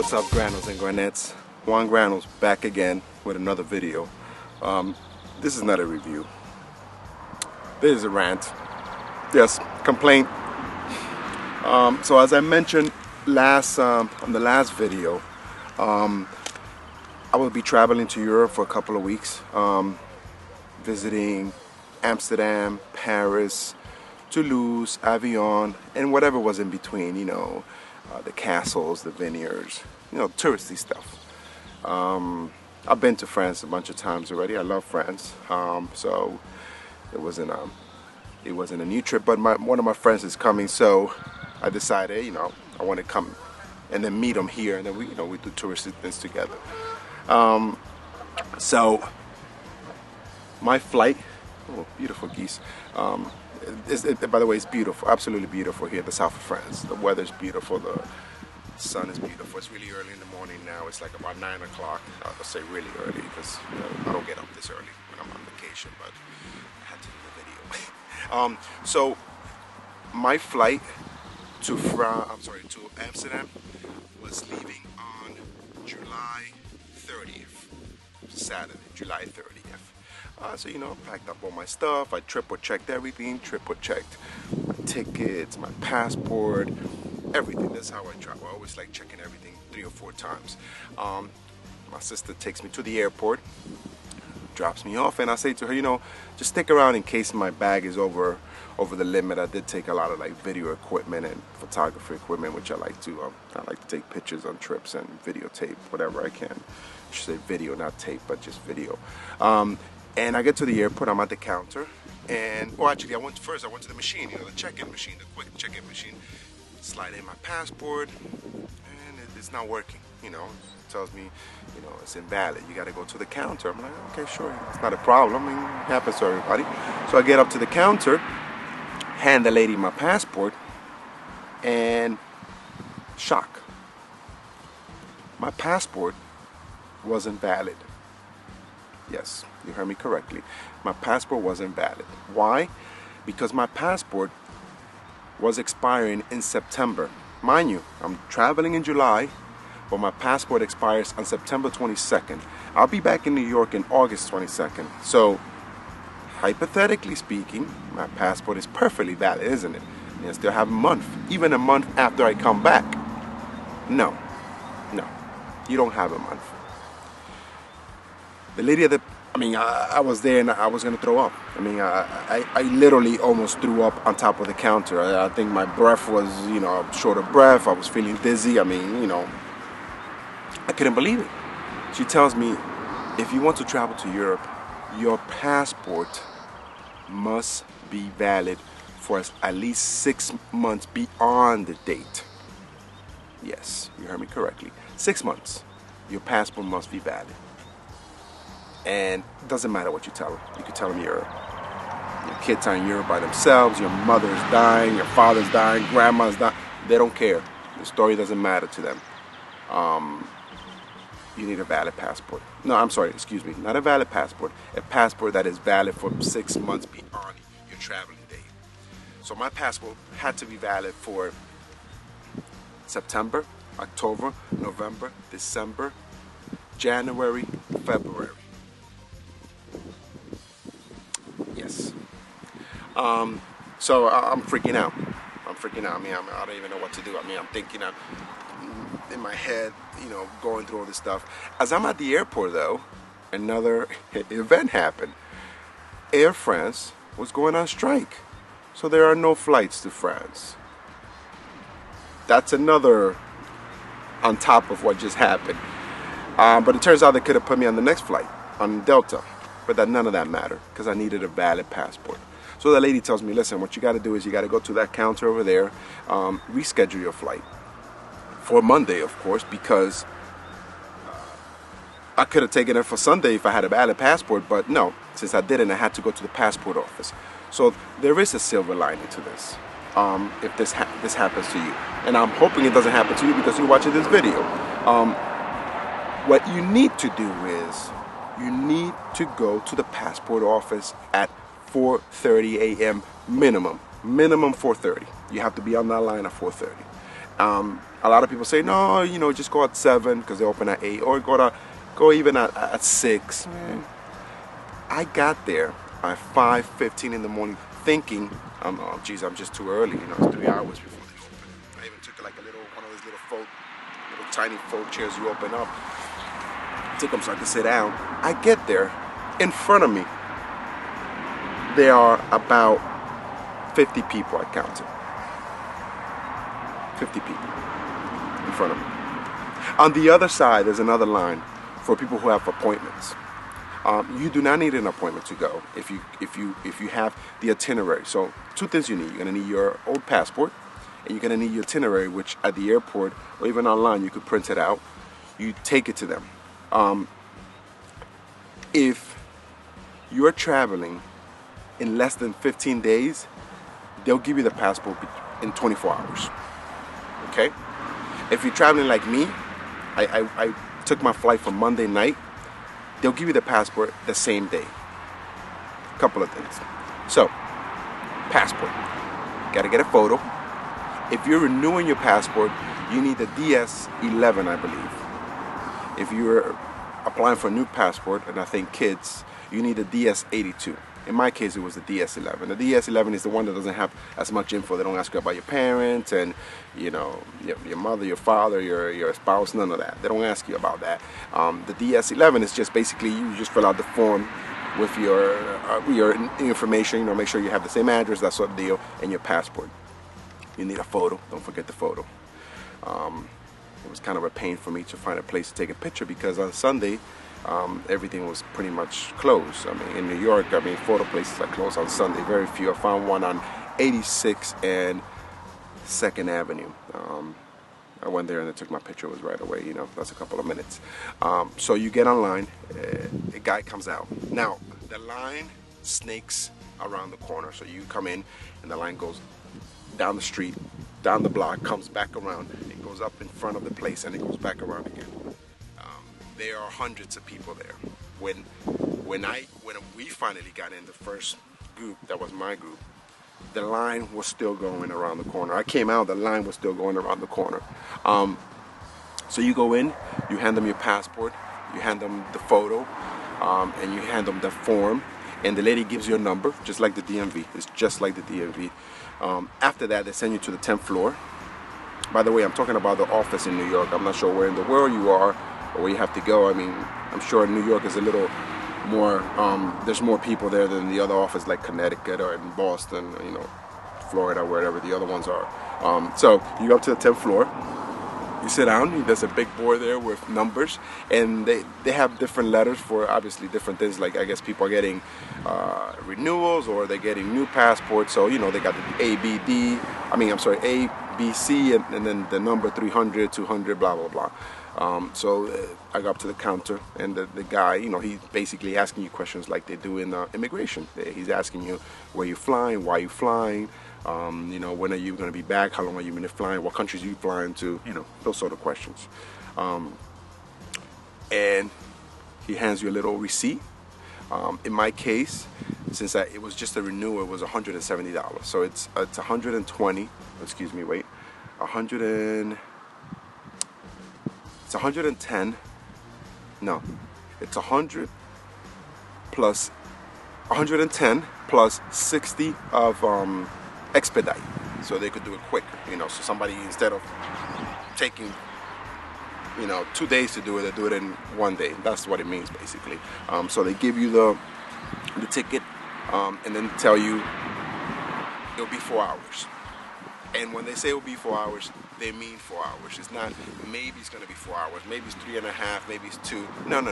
What's up, Granos and Granettes? Juan Granos back again with another video. This is not a review. This is a rant. Yes, complaint. So as I mentioned on the last video, I will be traveling to Europe for a couple of weeks, visiting Amsterdam, Paris, Toulouse, Avignon, and whatever was in between, you know, the castles, the vineyards, you know, touristy stuff. I've been to France a bunch of times already. I love France, so it wasn't a new trip, but one of my friends is coming, so I decided, you know, I want to come and then meet him here, and then we do touristy things together. So my flight, oh, beautiful geese. By the way, it's beautiful, absolutely beautiful here in the south of France. The weather's beautiful, the sun is beautiful. It's really early in the morning now. It's like about 9 o'clock. I'll say really early because I don't get up this early when I'm on vacation, but I had to do the video. So my flight to Amsterdam was leaving on July 30th, Saturday, July 30th. So, you know, I packed up all my stuff. I triple checked everything, triple checked my tickets, my passport, everything. That's how I travel. I always like checking everything 3 or 4 times. My sister takes me to the airport, drops me off, and I say to her, you know, just stick around in case my bag is over the limit. I did take a lot of like video equipment and photography equipment, which I like to. I like to take pictures on trips and videotape whatever I can. I should say video, not tape, but just video. And I get to the airport, I'm at the counter, and, well, actually, I went to the machine, you know, the check-in machine, the quick check-in machine, slide in my passport, and it's not working, you know. It tells me, you know, it's invalid, you gotta go to the counter. I'm like, okay, sure, it's not a problem, I mean, it happens to everybody. So I get up to the counter, hand the lady my passport, and shock. My passport wasn't valid. Yes, you heard me correctly. My passport wasn't valid. Why? Because my passport was expiring in September. Mind you, I'm traveling in July, but my passport expires on September 22nd. I'll be back in New York in August 22nd. So, hypothetically speaking, my passport is perfectly valid, isn't it? And I still have a month. Even a month after I come back. No, you don't have a month. The lady at I was there and I was gonna throw up. I mean, I literally almost threw up on top of the counter. I think my breath was, you know, short of breath. I was feeling dizzy. I mean, you know, I couldn't believe it. She tells me, if you want to travel to Europe, your passport must be valid for at least 6 months beyond the date. Yes, you heard me correctly. 6 months. Your passport must be valid. And it doesn't matter what you tell them. You can tell them your kids are in Europe by themselves, your mother's dying, your father's dying, grandma's dying. They don't care. The story doesn't matter to them. You need a valid passport. No, I'm sorry, excuse me. Not a valid passport. A passport that is valid for 6 months beyond your traveling date. So my passport had to be valid for September, October, November, December, January, February. Yes. So I'm freaking out. I mean, I don't even know what to do. I mean, I'm thinking in my head, you know, going through all this stuff. As I'm at the airport, though, another event happened. Air France was going on strike. So there are no flights to France. That's another on top of what just happened. But it turns out they could have put me on the next flight, on Delta. But none of that mattered because I needed a valid passport. So the lady tells me, listen, what you got to do is you got to go to that counter over there, reschedule your flight for Monday, of course, because I could have taken it for Sunday if I had a valid passport, but no, since I didn't, I had to go to the passport office. So there is a silver lining to this, if this happens to you. And I'm hoping it doesn't happen to you because you're watching this video. What you need to do is, you need to go to the passport office at 4:30 a.m. minimum 4:30. You have to be on that line at 4:30. A lot of people say, no, you know, just go at 7 because they open at 8, or go even at 6. I got there at 5:15 in the morning thinking, oh, geez, I'm just too early. You know, it's 3 hours before they open. I even took like one of those little tiny folk chairs you open up. Took them so I could sit down. I get there. In front of me, there are about 50 people, I counted. 50 people in front of me. On the other side, there's another line for people who have appointments. You do not need an appointment to go if you have the itinerary. So 2 things you need. You're gonna need your old passport, and you're gonna need your itinerary, which at the airport or even online you could print it out. You take it to them. If you're traveling in less than 15 days, they'll give you the passport in 24 hours. Okay? If you're traveling like me, I took my flight for Monday night, they'll give you the passport the same day. A couple of things. So, passport. Gotta get a photo. If you're renewing your passport, you need the DS11, I believe. If you're applying for a new passport, and I think kids, you need a DS82. In my case, it was the DS11. The DS11 is the one that doesn't have as much info. They don't ask you about your parents and, you know, your mother, your father, your spouse, none of that. They don't ask you about that. The DS11 is just basically you just fill out the form with your information. You know, make sure you have the same address, that sort of deal, and your passport. You need a photo. Don't forget the photo. It was kind of a pain for me to find a place to take a picture because on Sunday, everything was pretty much closed. I mean, in New York, I mean, photo places are closed on Sunday. Very few. I found one on 86 and 2nd Avenue. I went there and I took my picture. It was right away. You know, that's a couple of minutes. So you get online. A guy comes out. Now, the line snakes around the corner. So you come in and the line goes down the street, down the block, comes back around. It goes up in front of the place and it goes back around again. There are hundreds of people there. When we finally got in the first group, that was my group, the line was still going around the corner. I came out, the line was still going around the corner. So you go in, you hand them your passport, you hand them the photo, and you hand them the form, and the lady gives you a number, just like the DMV. It's just like the DMV. After that, they send you to the 10th floor. By the way, I'm talking about the office in New York. I'm not sure where in the world you are or where you have to go. I mean, I'm sure New York is a little more, there's more people there than the other office like Connecticut or in Boston, you know, Florida, wherever the other ones are. So you go up to the 10th floor, you sit down, there's a big board there with numbers, and they have different letters for obviously different things, like I guess people are getting renewals or they're getting new passports, so you know, they got the A, B, C, and then the number 300, 200, blah, blah, blah. So I go up to the counter, and the guy, you know, he's basically asking you questions like they do in immigration. He's asking you where you're flying, why you're flying, you know, when are you going to be back, how long are you going to flying, what countries are you flying to, you know, those sort of questions. And he hands you a little receipt. In my case, since it was just a renewal, it was $170. So it's 120. Excuse me, wait, 110. No, it's 100 plus 110 plus 60 of expedite, so they could do it quicker. You know, so somebody, instead of taking, you know, 2 days to do it, they do it in 1 day. That's what it means basically. So they give you the ticket and then tell you it'll be 4 hours. And when they say it'll be 4 hours, they mean 4 hours. It's not maybe it's going to be 4 hours, maybe it's 3.5, maybe it's 2. No,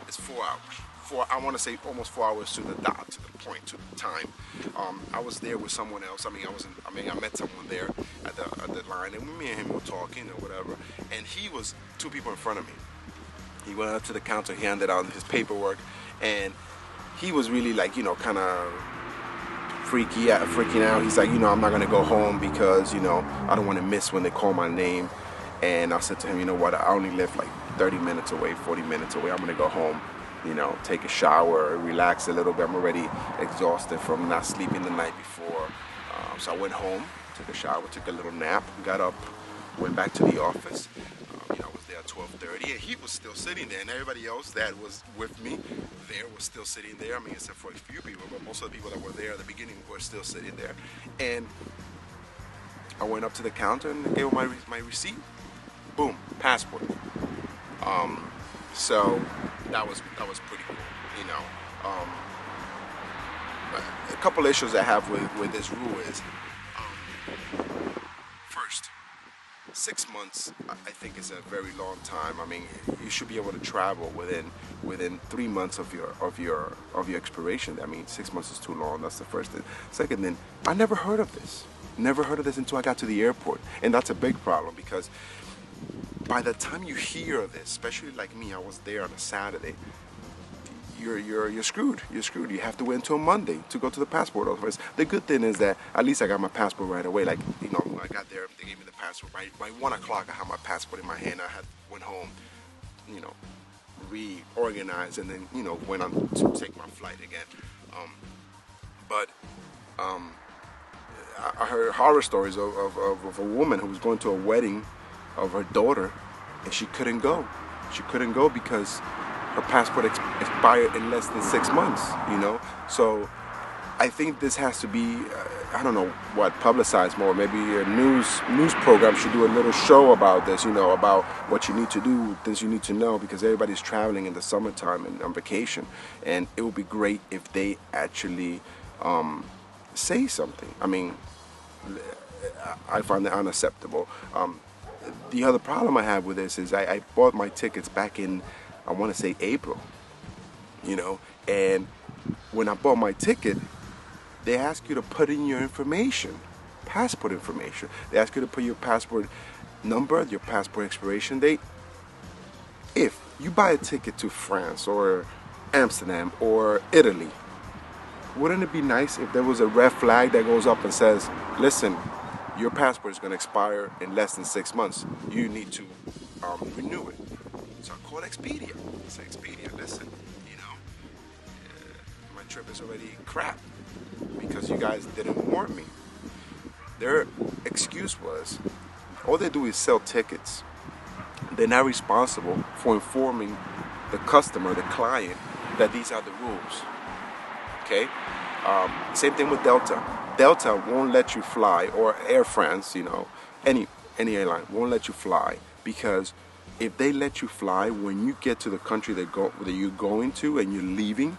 it's 4 hours. I want to say almost 4 hours to the dot, to the point, to the time. I was there with someone else. I met someone there at the line, and me and him were talking or whatever. And he was 2 people in front of me. He went up to the counter, he handed out his paperwork, and he was really like, you know, kind of freaking out. He's like, you know, I'm not gonna go home because, you know, I don't want to miss when they call my name. And I said to him, you know what, I only live like 30 minutes away, 40 minutes away. I'm gonna go home, you know, take a shower, relax a little bit. I'm already exhausted from not sleeping the night before. So I went home, took a shower, took a little nap, got up went back to the office. You know, I was there at 12:30, and he was still sitting there, and everybody else that was with me there was still sitting there. I mean, except for a few people, but most of the people that were there at the beginning were still sitting there. And I went up to the counter and gave him my receipt. Boom, passport. So that was pretty cool, you know. A couple issues I have with this rule is, first, 6 months I think is a very long time. I mean, you should be able to travel within 3 months of your expiration. I mean, 6 months is too long. That's the first thing. Second thing, I never heard of this. Never heard of this until I got to the airport, and that's a big problem because by the time you hear of this, especially like me, I was there on a Saturday. You're screwed. You're screwed. You have to wait until Monday to go to the passport office. The good thing is that at least I got my passport right away. Like, you know, when I got there, they gave me the passport. By 1 o'clock, I had my passport in my hand. I went home, you know, reorganized, and then, you know, went on to take my flight again. I heard horror stories of a woman who was going to a wedding of her daughter, and she couldn't go. She couldn't go because her passport expired in less than 6 months, you know. So I think this has to be, I don't know what, publicized more. Maybe a news program should do a little show about this, you know, about what you need to do, things you need to know, because everybody's traveling in the summertime and on vacation, and it would be great if they actually say something. I mean, I find that unacceptable. The other problem I have with this is I bought my tickets back in, I want to say, April, you know, and when I bought my ticket, they ask you to put in your information, passport information. They ask you to put your passport number, your passport expiration date. If you buy a ticket to France or Amsterdam or Italy, wouldn't it be nice if there was a red flag that goes up and says, listen, your passport is going to expire in less than 6 months. You need to renew it. So I called Expedia. I said, Expedia, listen, you know, my trip is already crap because you guys didn't warn me. Their excuse was, all they do is sell tickets. They're not responsible for informing the customer, the client, that these are the rules. Okay? Same thing with Delta. Delta won't let you fly, or Air France, you know, any airline won't let you fly, because if they let you fly, when you get to the country that you're going to and you're leaving,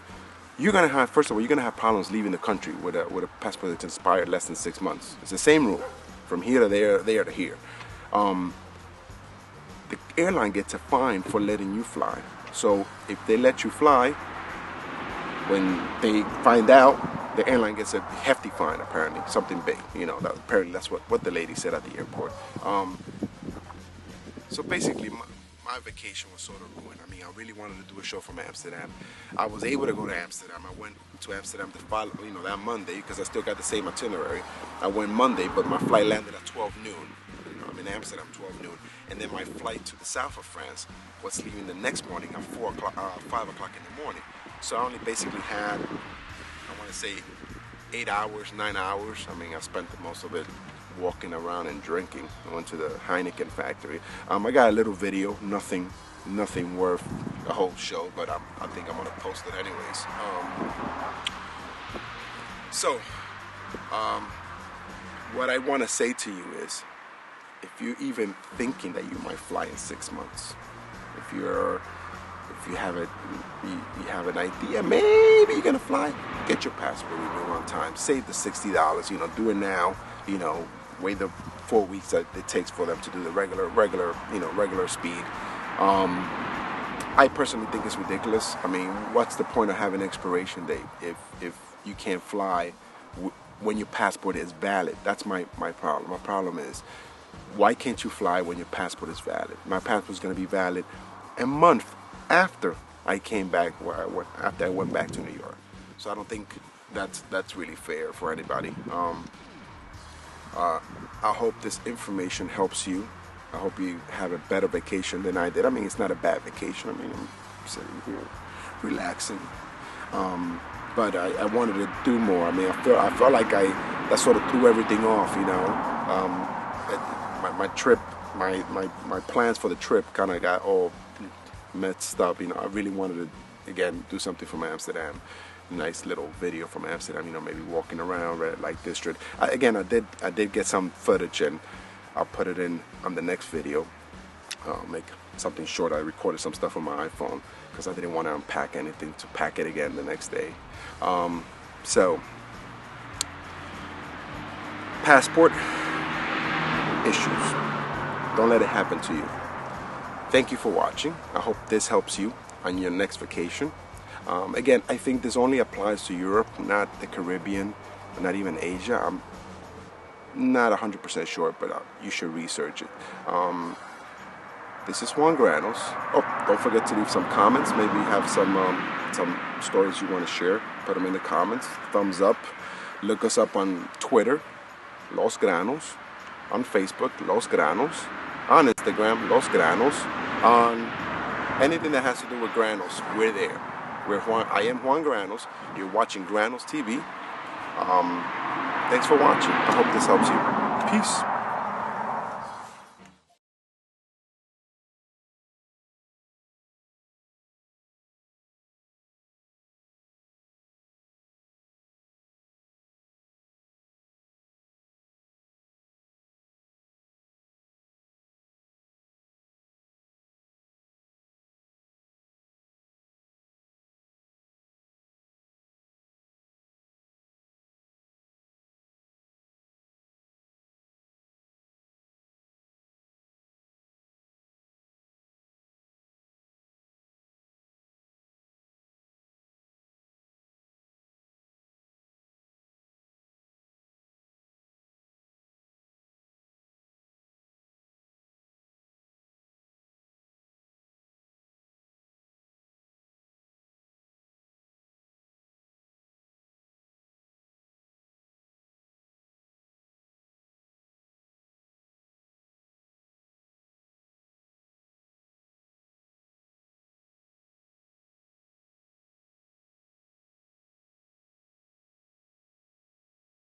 you're gonna have, first of all, you're gonna have problems leaving the country with a passport that's expired less than 6 months. It's the same rule, from here to there to here. The airline gets a fine for letting you fly. So if they let you fly, when they find out, the airline gets a hefty fine, apparently, something big, you know. Apparently that's what the lady said at the airport. So basically, my vacation was sort of ruined. I mean, I really wanted to do a show from Amsterdam. I was able to go to Amsterdam. I went to Amsterdam that Monday, because I still got the same itinerary. I went Monday, but my flight landed at 12 noon. You know, I'm in Amsterdam 12 noon, and then my flight to the south of France was leaving the next morning at 5 o'clock in the morning. So I only basically had, I want to say, 8 hours, 9 hours. I mean, I spent most of it walking around and drinking. I went to the Heineken factory. I got a little video, nothing worth a whole show, but I think I'm gonna post it anyways. What I want to say to you is, if you're even thinking that you might fly in 6 months, if you have an idea, maybe you're gonna fly, get your passport renewal on time. Save the $60, you know, do it now, you know, wait the 4 weeks that it takes for them to do the regular speed. I personally think it's ridiculous. I mean, what's the point of having an expiration date if you can't fly when your passport is valid? That's my problem. My problem is, why can't you fly when your passport is valid? My passport is going to be valid a month after I came back, after I went back to New York. So I don't think that's really fair for anybody. I hope this information helps you. I hope you have a better vacation than I did. I mean, it's not a bad vacation. I mean, I'm sitting here relaxing. But I wanted to do more. I mean, I felt like that sort of threw everything off, you know. My trip my plans for the trip kind of got all messed up. You know, I really wanted to, again, do something from Amsterdam. Nice little video from Amsterdam, you know, maybe walking around red light district. I did get some footage, and I'll put it in on the next video. Make something short. I recorded some stuff on my iPhone because I didn't want to unpack anything to pack it again the next day. So passport issues, don't let it happen to you. Thank you for watching. I hope this helps you on your next vacation. Again, I think this only applies to Europe, not the Caribbean, not even Asia. I'm not 100% sure, but you should research it. This is Juan Granos. Oh, don't forget to leave some comments. Maybe you have some stories you want to share. Put them in the comments. Thumbs up. Look us up on Twitter, Los Granos. On Facebook, Los Granos. On Instagram, Los Granos. On anything that has to do with Granos, we're there. I am Juan Granos. You're watching Granos TV. Thanks for watching. I hope this helps you. Peace.